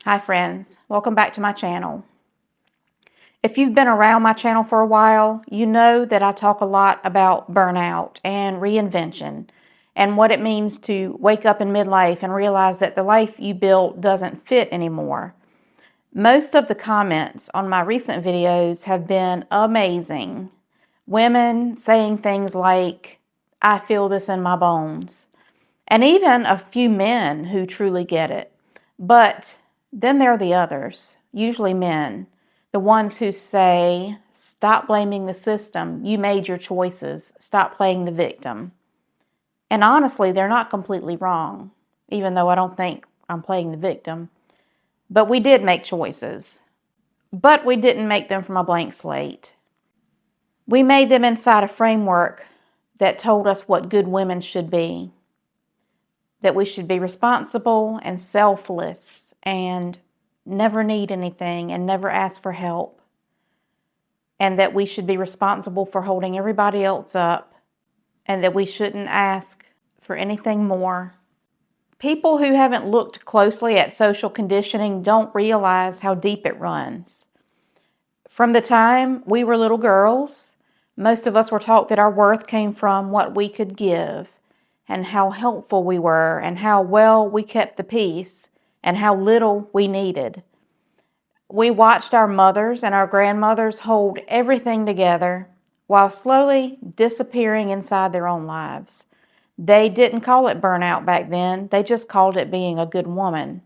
Hi friends, welcome back to my channel. If you've been around my channel for a while, you know that I talk a lot about burnout and reinvention and what it means to wake up in midlife and realize that the life you built doesn't fit anymore. Most of the comments on my recent videos have been amazing. Women saying things like, "I feel this in my bones," and even a few men who truly get it. But then there are the others, usually men, the ones who say, "Stop blaming the system. You made your choices. Stop playing the victim." And honestly, they're not completely wrong, even though I don't think I'm playing the victim. But we did make choices. But we didn't make them from a blank slate. We made them inside a framework that told us what good women should be. That we should be responsible and selfless and never need anything and never ask for help. And that we should be responsible for holding everybody else up and that we shouldn't ask for anything more. People who haven't looked closely at social conditioning don't realize how deep it runs. From the time we were little girls, most of us were taught that our worth came from what we could give, and how helpful we were, and how well we kept the peace, and how little we needed. We watched our mothers and our grandmothers hold everything together while slowly disappearing inside their own lives. They didn't call it burnout back then, they just called it being a good woman.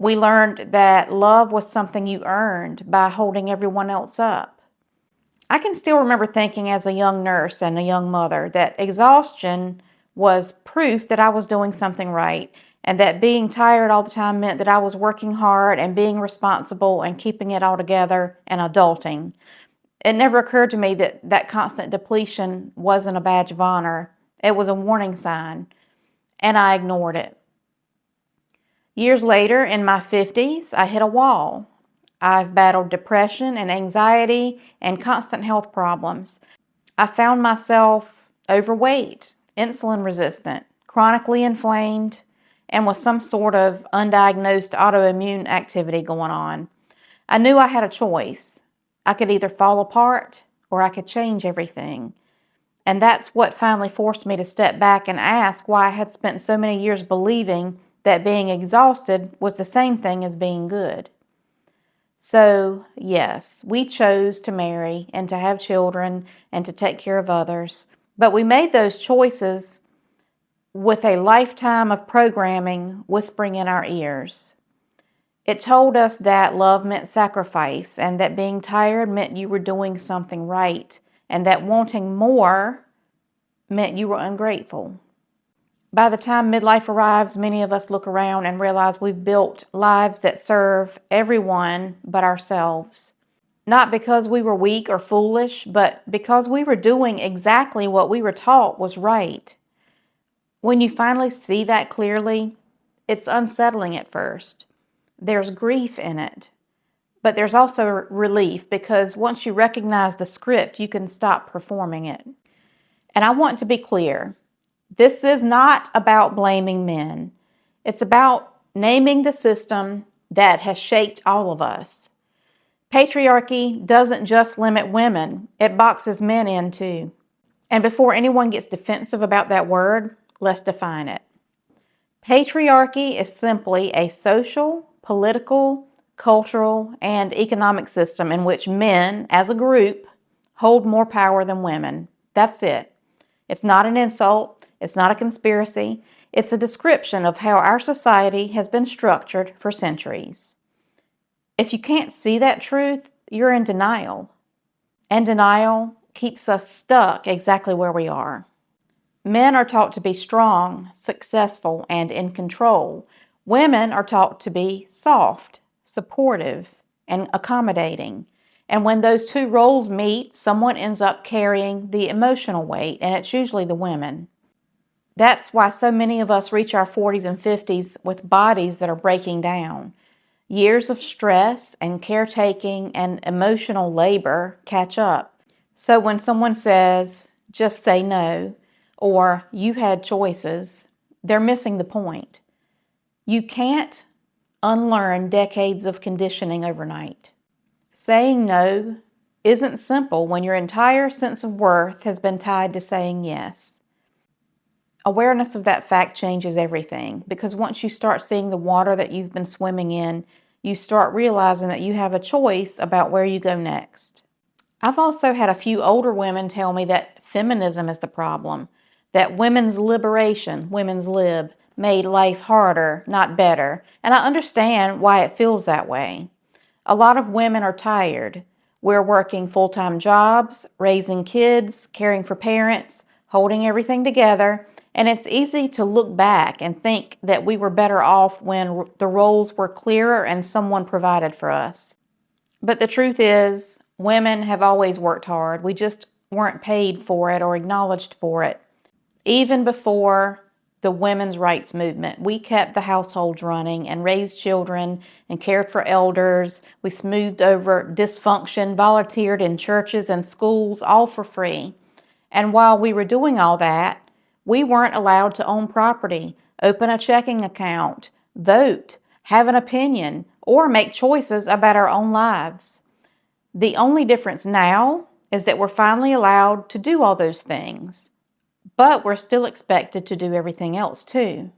We learned that love was something you earned by holding everyone else up. I can still remember thinking as a young nurse and a young mother that exhaustion was proof that I was doing something right, and that being tired all the time meant that I was working hard and being responsible and keeping it all together and adulting. It never occurred to me that that constant depletion wasn't a badge of honor. It was a warning sign, and I ignored it. Years later, in my 50s, I hit a wall. I've battled depression and anxiety and constant health problems. I found myself overweight, insulin resistant, chronically inflamed, and with some sort of undiagnosed autoimmune activity going on. I knew I had a choice. I could either fall apart or I could change everything. And that's what finally forced me to step back and ask why I had spent so many years believing that being exhausted was the same thing as being good. So, yes, we chose to marry and to have children and to take care of others, but we made those choices with a lifetime of programming whispering in our ears. It told us that love meant sacrifice and that being tired meant you were doing something right and that wanting more meant you were ungrateful. By the time midlife arrives, many of us look around and realize we've built lives that serve everyone but ourselves. Not because we were weak or foolish, but because we were doing exactly what we were taught was right. When you finally see that clearly, it's unsettling at first. There's grief in it, but there's also relief because once you recognize the script, you can stop performing it. And I want to be clear. This is not about blaming men. It's about naming the system that has shaped all of us. Patriarchy doesn't just limit women, it boxes men in too. And before anyone gets defensive about that word, let's define it. Patriarchy is simply a social, political, cultural, and economic system in which men, as a group, hold more power than women. That's it. It's not an insult. It's not a conspiracy. It's a description of how our society has been structured for centuries. If you can't see that truth, you're in denial. And denial keeps us stuck exactly where we are. Men are taught to be strong, successful, and in control. Women are taught to be soft, supportive, and accommodating. And when those two roles meet, someone ends up carrying the emotional weight, and it's usually the women. That's why so many of us reach our 40s and 50s with bodies that are breaking down. Years of stress and caretaking and emotional labor catch up. So when someone says, "Just say no," or "you had choices," they're missing the point. You can't unlearn decades of conditioning overnight. Saying no isn't simple when your entire sense of worth has been tied to saying yes. Awareness of that fact changes everything, because once you start seeing the water that you've been swimming in, you start realizing that you have a choice about where you go next. I've also had a few older women tell me that feminism is the problem, that women's liberation, women's lib, made life harder, not better, and I understand why it feels that way. A lot of women are tired. We're working full-time jobs, raising kids, caring for parents, holding everything together, and it's easy to look back and think that we were better off when the roles were clearer and someone provided for us. But the truth is, women have always worked hard. We just weren't paid for it or acknowledged for it. Even before the women's rights movement, we kept the households running and raised children and cared for elders. We smoothed over dysfunction, volunteered in churches and schools, all for free. And while we were doing all that, we weren't allowed to own property, open a checking account, vote, have an opinion, or make choices about our own lives. The only difference now is that we're finally allowed to do all those things, but we're still expected to do everything else too.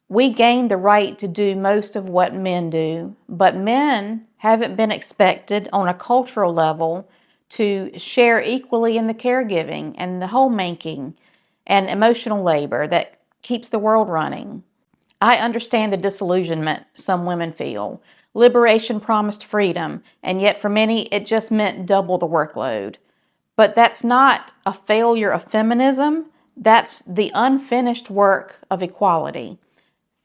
We gained the right to do most of what men do, but men haven't been expected on a cultural level to share equally in the caregiving and the homemaking and emotional labor that keeps the world running. I understand the disillusionment some women feel. Liberation promised freedom, and yet for many it just meant double the workload. But that's not a failure of feminism, that's the unfinished work of equality.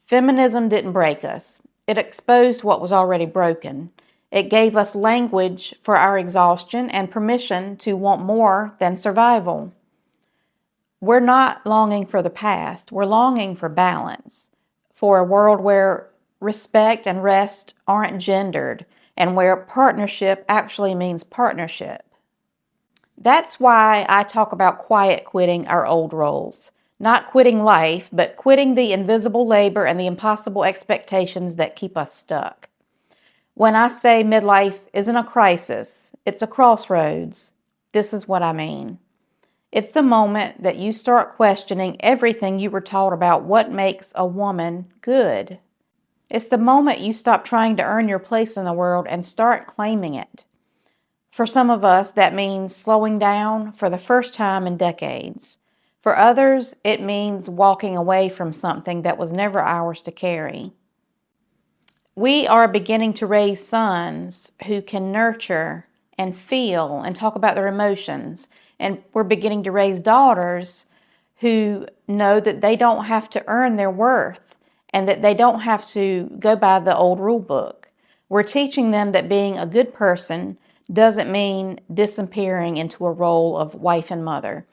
Feminism didn't break us. It exposed what was already broken. It gave us language for our exhaustion and permission to want more than survival. We're not longing for the past, we're longing for balance, for a world where respect and rest aren't gendered, and where partnership actually means partnership. That's why I talk about quiet quitting our old roles. Not quitting life, but quitting the invisible labor and the impossible expectations that keep us stuck. When I say midlife isn't a crisis, it's a crossroads, this is what I mean. It's the moment that you start questioning everything you were taught about what makes a woman good. It's the moment you stop trying to earn your place in the world and start claiming it. For some of us, that means slowing down for the first time in decades. For others, it means walking away from something that was never ours to carry. We are beginning to raise sons who can nurture and feel and talk about their emotions. And we're beginning to raise daughters who know that they don't have to earn their worth and that they don't have to go by the old rule book. We're teaching them that being a good person doesn't mean disappearing into a role of wife and mother.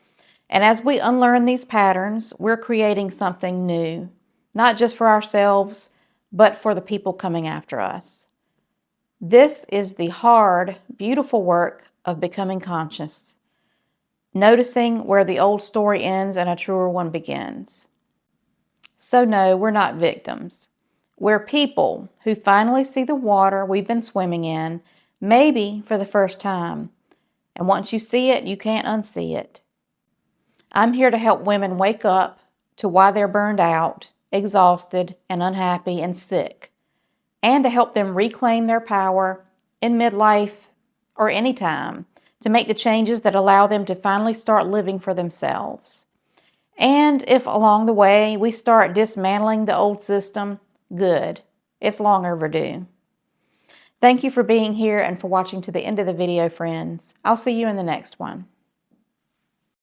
And as we unlearn these patterns, we're creating something new, not just for ourselves, but for the people coming after us. This is the hard, beautiful work of becoming conscious, noticing where the old story ends and a truer one begins. So no, we're not victims. We're people who finally see the water we've been swimming in, maybe for the first time. And once you see it, you can't unsee it. I'm here to help women wake up to why they're burned out, exhausted, and unhappy and sick, and to help them reclaim their power in midlife or any time to make the changes that allow them to finally start living for themselves. And if along the way we start dismantling the old system, good. It's long overdue. Thank you for being here and for watching to the end of the video, friends. I'll see you in the next one.